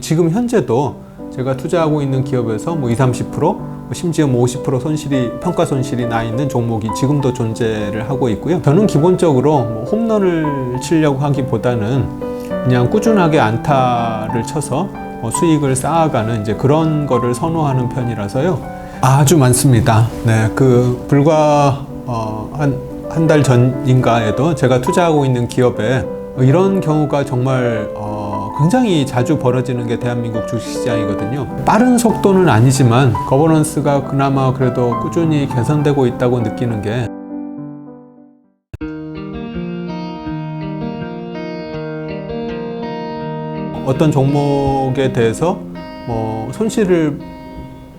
지금 현재도 제가 투자하고 있는 기업에서 뭐 20, 30%, 심지어 뭐 50% 손실이, 평가 손실이 나 있는 종목이 지금도 존재를 하고 있고요. 저는 기본적으로 뭐 홈런을 치려고 하기보다는 그냥 꾸준하게 안타를 쳐서 수익을 쌓아가는 이제 그런 거를 선호하는 편이라서요. 아주 많습니다. 네, 불과 한 달 전인가에도 제가 투자하고 있는 기업에 이런 경우가 정말 굉장히 자주 벌어지는 게 대한민국 주식시장이거든요. 빠른 속도는 아니지만 거버넌스가 그나마 그래도 꾸준히 개선되고 있다고 느끼는 게, 어떤 종목에 대해서 손실을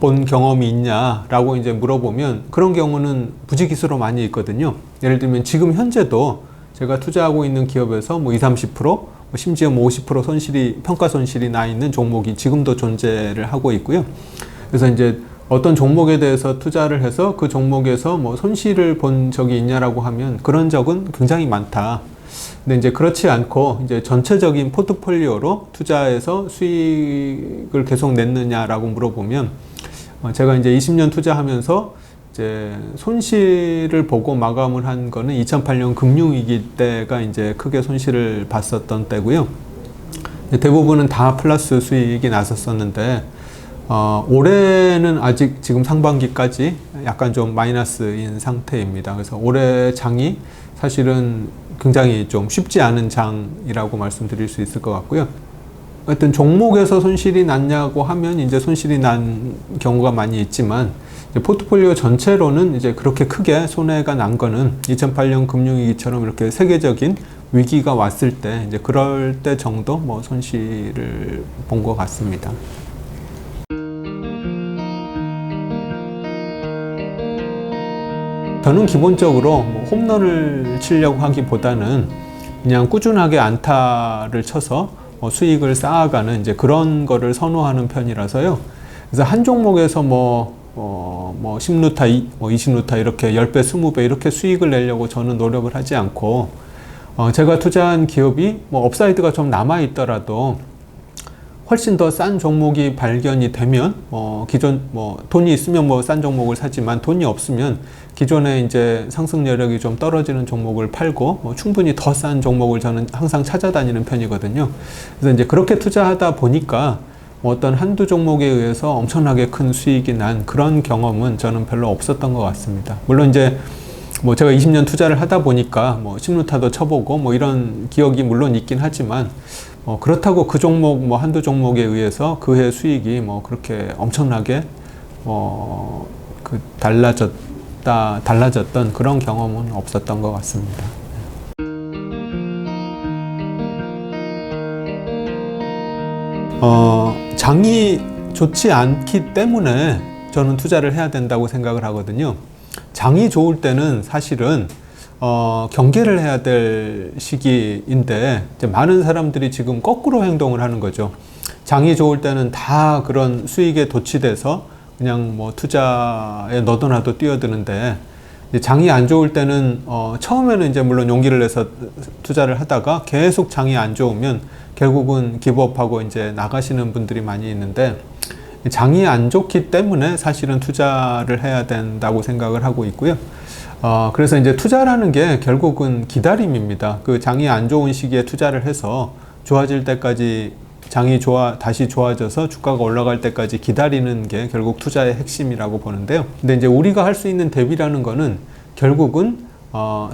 본 경험이 있냐라고 이제 물어보면 그런 경우는 부지기수로 많이 있거든요. 예를 들면 지금 현재도 제가 투자하고 있는 기업에서 뭐 20, 30%, 심지어 뭐 50% 손실이, 평가 손실이 나 있는 종목이 지금도 존재를 하고 있고요. 그래서 이제 어떤 종목에 대해서 투자를 해서 그 종목에서 뭐 손실을 본 적이 있냐라고 하면 그런 적은 굉장히 많다. 근데 이제 그렇지 않고 이제 전체적인 포트폴리오로 투자해서 수익을 계속 냈느냐라고 물어보면 제가 이제 20년 투자하면서 이제 손실을 보고 마감을 한 거는 2008년 금융위기 때가 이제 크게 손실을 봤었던 때고요. 대부분은 다 플러스 수익이 났었었는데 올해는 아직 지금 상반기까지 약간 좀 마이너스인 상태입니다. 그래서 올해 장이 사실은 굉장히 좀 쉽지 않은 장이라고 말씀드릴 수 있을 것 같고요. 하여튼 종목에서 손실이 났냐고 하면 이제 손실이 난 경우가 많이 있지만 이제 포트폴리오 전체로는 이제 그렇게 크게 손해가 난 거는 2008년 금융위기처럼 이렇게 세계적인 위기가 왔을 때 이제 그럴 때 정도 뭐 손실을 본 것 같습니다. 저는 기본적으로 뭐 홈런을 치려고 하기보다는 그냥 꾸준하게 안타를 쳐서 수익을 쌓아가는 이제 그런 거를 선호하는 편이라서요. 그래서 한 종목에서 10루타, 20루타 이렇게 10배, 20배 이렇게 수익을 내려고 저는 노력을 하지 않고, 제가 투자한 기업이 업사이드가 좀 남아 있더라도 훨씬 더 싼 종목이 발견이 되면, 기존, 돈이 있으면 싼 종목을 사지만 돈이 없으면 기존에 이제 상승 여력이 좀 떨어지는 종목을 팔고, 충분히 더 싼 종목을 저는 항상 찾아다니는 편이거든요. 그래서 이제 그렇게 투자하다 보니까 어떤 한두 종목에 의해서 엄청나게 큰 수익이 난 그런 경험은 저는 별로 없었던 것 같습니다. 물론 이제 제가 20년 투자를 하다 보니까 10루타도 쳐보고 이런 기억이 물론 있긴 하지만 그렇다고 그 종목 한두 종목에 의해서 그해 수익이 그렇게 엄청나게 달라졌던 그런 경험은 없었던 것 같습니다. 장이 좋지 않기 때문에 저는 투자를 해야 된다고 생각을 하거든요. 장이 좋을 때는 사실은 경계를 해야 될 시기인데 이제 많은 사람들이 지금 거꾸로 행동을 하는 거죠. 장이 좋을 때는 다 그런 수익에 도취돼서 그냥 투자에 너도나도 뛰어드는데, 장이 안 좋을 때는 처음에는 이제 물론 용기를 내서 투자를 하다가 계속 장이 안 좋으면 결국은 기브업하고 이제 나가시는 분들이 많이 있는데, 장이 안 좋기 때문에 사실은 투자를 해야 된다고 생각을 하고 있고요. 그래서 이제 투자라는 게 결국은 기다림입니다. 그 장이 안 좋은 시기에 투자를 해서 좋아질 때까지, 장이 다시 좋아져서 주가가 올라갈 때까지 기다리는 게 결국 투자의 핵심이라고 보는데요. 근데 이제 우리가 할 수 있는 대비라는 거는 결국은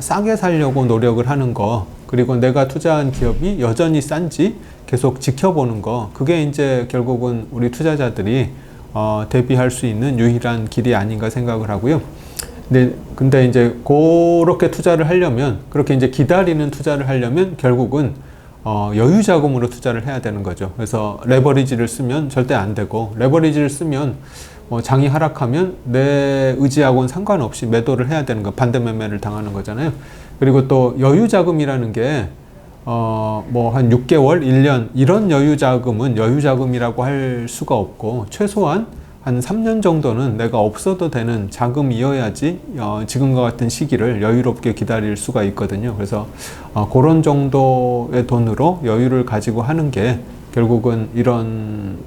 싸게 살려고 노력을 하는 거, 그리고 내가 투자한 기업이 여전히 싼지 계속 지켜보는 거, 그게 이제 결국은 우리 투자자들이 대비할 수 있는 유일한 길이 아닌가 생각을 하고요. 근데 이제 그렇게 투자를 하려면, 그렇게 이제 기다리는 투자를 하려면 결국은 여유 자금으로 투자를 해야 되는 거죠. 그래서 레버리지를 쓰면 절대 안 되고, 레버리지를 쓰면 장이 하락하면 내 의지하고는 상관없이 매도를 해야 되는 거, 반대 매매를 당하는 거잖아요. 그리고 또 여유 자금이라는 게 한 6개월, 1년 이런 여유 자금은 여유 자금이라고 할 수가 없고, 최소한 한 3년 정도는 내가 없어도 되는 자금이어야지 지금과 같은 시기를 여유롭게 기다릴 수가 있거든요. 그래서 그런 정도의 돈으로 여유를 가지고 하는 게 결국은 이런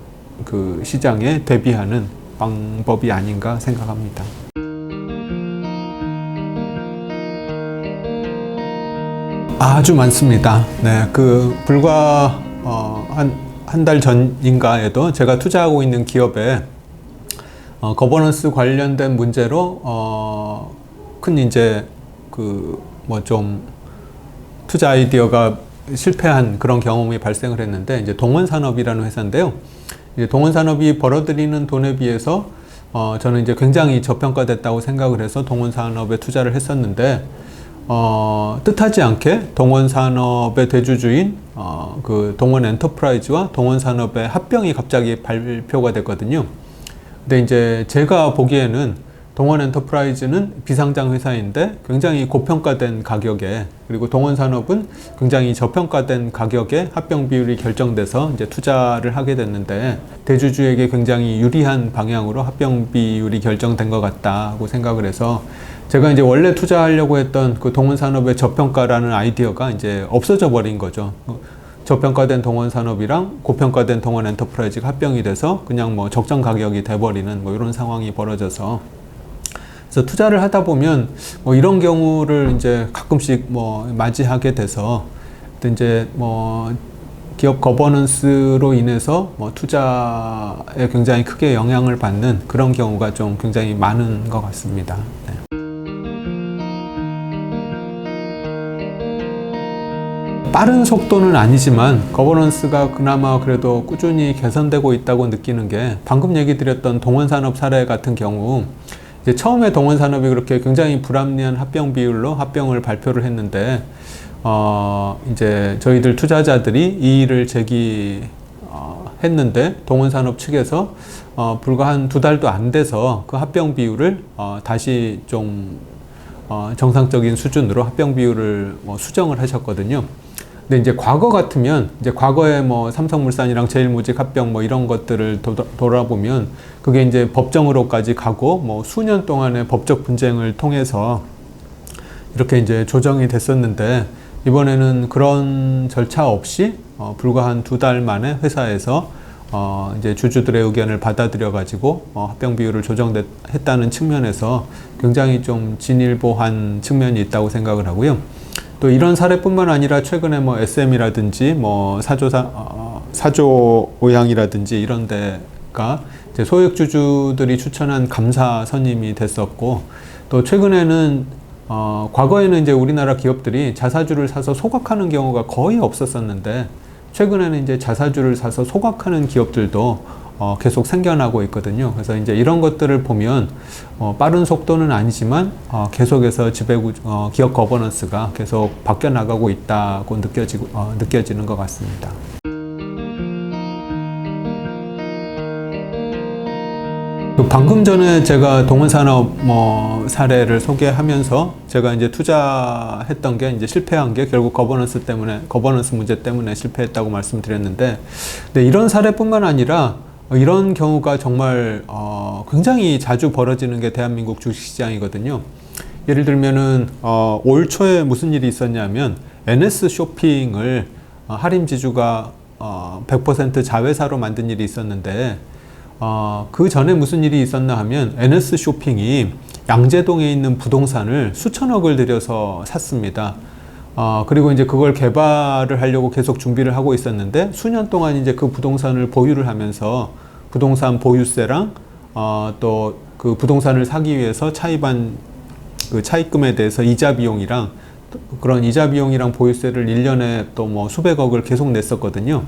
그 시장에 대비하는 방법이 아닌가 생각합니다. 아주 많습니다. 네, 불과 한 달 전인가에도 제가 투자하고 있는 기업에 거버넌스 관련된 문제로 큰 이제 좀 투자 아이디어가 실패한 그런 경험이 발생을 했는데, 이제 동원산업이라는 회사인데요. 이제 동원산업이 벌어들이는 돈에 비해서 저는 이제 굉장히 저평가됐다고 생각을 해서 동원산업에 투자를 했었는데, 뜻하지 않게 동원산업의 대주주인 동원 엔터프라이즈와 동원산업의 합병이 갑자기 발표가 됐거든요. 근데 이제 제가 보기에는 동원 엔터프라이즈는 비상장 회사인데 굉장히 고평가된 가격에, 그리고 동원산업은 굉장히 저평가된 가격에 합병 비율이 결정돼서 이제 투자를 하게 됐는데, 대주주에게 굉장히 유리한 방향으로 합병 비율이 결정된 것 같다고 생각을 해서, 제가 이제 원래 투자하려고 했던 그 동원산업의 저평가라는 아이디어가 이제 없어져 버린 거죠. 저평가된 동원산업이랑 고평가된 동원 엔터프라이즈가 합병이 돼서 그냥 뭐 적정 가격이 돼버리는 뭐 이런 상황이 벌어져서, 그래서 투자를 하다 보면 뭐 이런 경우를 이제 가끔씩 뭐 맞이하게 돼서, 이제 뭐 기업 거버넌스로 인해서 뭐 투자에 굉장히 크게 영향을 받는 그런 경우가 좀 굉장히 많은 것 같습니다. 네. 빠른 속도는 아니지만 거버넌스가 그나마 그래도 꾸준히 개선되고 있다고 느끼는 게, 방금 얘기 드렸던 동원산업 사례 같은 경우, 이제 처음에 동원산업이 그렇게 굉장히 불합리한 합병 비율로 합병을 발표를 했는데, 이제 저희들 투자자들이 이의를 제기했는데, 동원산업 측에서 불과 한 2달도 안 돼서 그 합병 비율을 다시 좀 정상적인 수준으로 합병 비율을 수정을 하셨거든요. 근데 이제 과거 같으면, 이제 과거에 뭐 삼성물산이랑 제일모직 합병 뭐 이런 것들을 돌아보면 그게 이제 법정으로까지 가고 뭐 수년 동안의 법적 분쟁을 통해서 이렇게 이제 조정이 됐었는데, 이번에는 그런 절차 없이 불과 한 2달 만에 회사에서 이제 주주들의 의견을 받아들여 가지고 합병 비율을 조정했다는 측면에서 굉장히 좀 진일보한 측면이 있다고 생각을 하고요. 또 이런 사례뿐만 아니라 최근에 뭐 SM이라든지 뭐 사조오양이라든지 이런 데가 이제 소액주주들이 추천한 감사 선임이 됐었고, 또 최근에는 과거에는 이제 우리나라 기업들이 자사주를 사서 소각하는 경우가 거의 없었었는데, 최근에는 이제 자사주를 사서 소각하는 기업들도 계속 생겨나고 있거든요. 그래서 이제 이런 것들을 보면 빠른 속도는 아니지만 계속해서 기업 거버넌스가 계속 바뀌어 나가고 있다고 느껴지는 것 같습니다. 방금 전에 제가 동원산업 사례를 소개하면서 제가 이제 투자했던 게 이제 실패한 게 결국 거버넌스 문제 때문에 실패했다고 말씀드렸는데, 근데 이런 사례뿐만 아니라 이런 경우가 정말 굉장히 자주 벌어지는 게 대한민국 주식시장이거든요. 예를 들면은 올 초에 무슨 일이 있었냐면, NS 쇼핑을 할인지주가 100% 자회사로 만든 일이 있었는데, 그 전에 무슨 일이 있었나 하면 NS 쇼핑이 양재동에 있는 부동산을 수천억을 들여서 샀습니다. 그리고 이제 그걸 개발을 하려고 계속 준비를 하고 있었는데, 수년 동안 이제 그 부동산을 보유를 하면서 부동산 보유세랑 또 그 부동산을 사기 위해서 차입한 그 차입금에 대해서 이자 비용이랑, 그런 이자 비용이랑 보유세를 1년에 또 뭐 수백억을 계속 냈었거든요.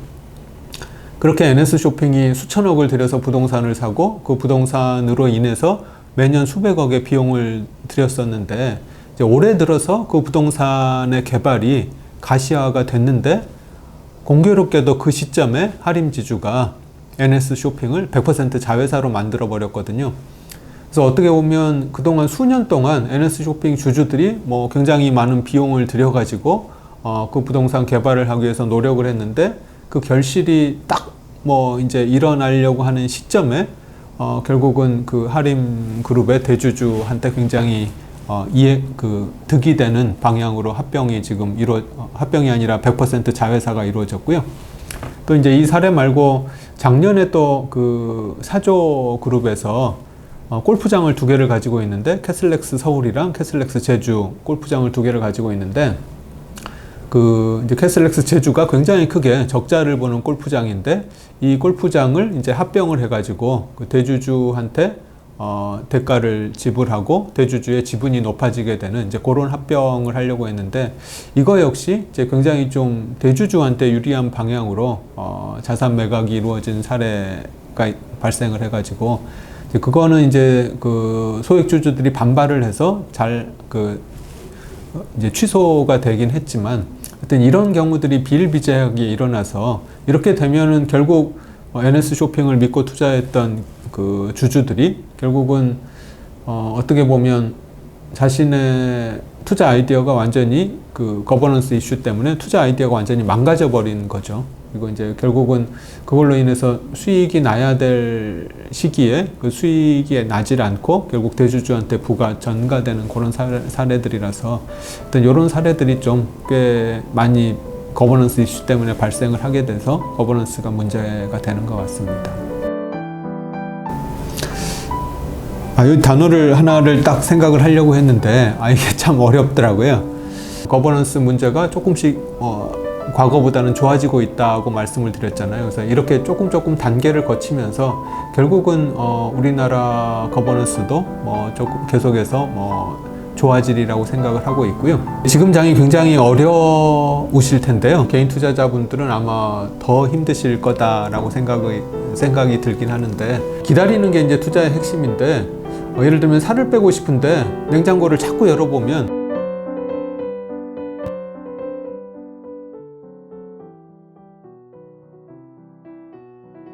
그렇게 NS 쇼핑이 수천억을 들여서 부동산을 사고, 그 부동산으로 인해서 매년 수백억의 비용을 들였었는데, 이제 올해 들어서 그 부동산의 개발이 가시화가 됐는데, 공교롭게도 그 시점에 하림지주가 NS 쇼핑을 100% 자회사로 만들어 버렸거든요. 그래서 어떻게 보면 그동안 수년 동안 NS 쇼핑 주주들이 뭐 굉장히 많은 비용을 들여가지고 그 부동산 개발을 하기 위해서 노력을 했는데, 그 결실이 딱 뭐 이제 일어나려고 하는 시점에 결국은 그 하림 그룹의 대주주한테 굉장히 득이 되는 방향으로 합병이 아니라 100% 자회사가 이루어졌고요. 또 이제 이 사례 말고 작년에 또 그 사조 그룹에서 골프장을 2개를 가지고 있는데, 캐슬렉스 서울이랑 캐슬렉스 제주 골프장을 2개를 가지고 있는데, 그 이제 캐슬렉스 제주가 굉장히 크게 적자를 보는 골프장인데, 이 골프장을 이제 합병을 해가지고 그 대주주한테 대가를 지불하고 대주주의 지분이 높아지게 되는 이제 그런 합병을 하려고 했는데, 이거 역시 이제 굉장히 좀 대주주한테 유리한 방향으로 자산 매각이 이루어진 사례가 발생을 해가지고, 이제 그거는 이제 그 소액주주들이 반발을 해서 이제 취소가 되긴 했지만, 하여튼 이런 경우들이 비일비재하게 일어나서, 이렇게 되면은 결국 NS 쇼핑을 믿고 투자했던 그 주주들이 결국은 어떻게 보면 자신의 투자 아이디어가 완전히 그 거버넌스 이슈 때문에 투자 아이디어가 완전히 망가져 버린 거죠. 그리고 이제 결국은 그걸로 인해서 수익이 나야 될 시기에 그 수익이 나질 않고 결국 대주주한테 전가되는 그런 사례들이라서, 일단 이런 사례들이 좀 꽤 많이 거버넌스 이슈 때문에 발생을 하게 돼서 거버넌스가 문제가 되는 것 같습니다. 이 단어를 하나를 딱 생각을 하려고 했는데, 이게 참 어렵더라고요. 거버넌스 문제가 조금씩 과거보다는 좋아지고 있다고 말씀을 드렸잖아요. 그래서 이렇게 조금 단계를 거치면서 결국은 우리나라 거버넌스도 조금 계속해서 좋아지리라고 생각을 하고 있고요. 지금 장이 굉장히 어려우실 텐데요. 개인 투자자분들은 아마 더 힘드실 거다라고 생각이 들긴 하는데, 기다리는 게 이제 투자의 핵심인데, 예를 들면 살을 빼고 싶은데 냉장고를 자꾸 열어보면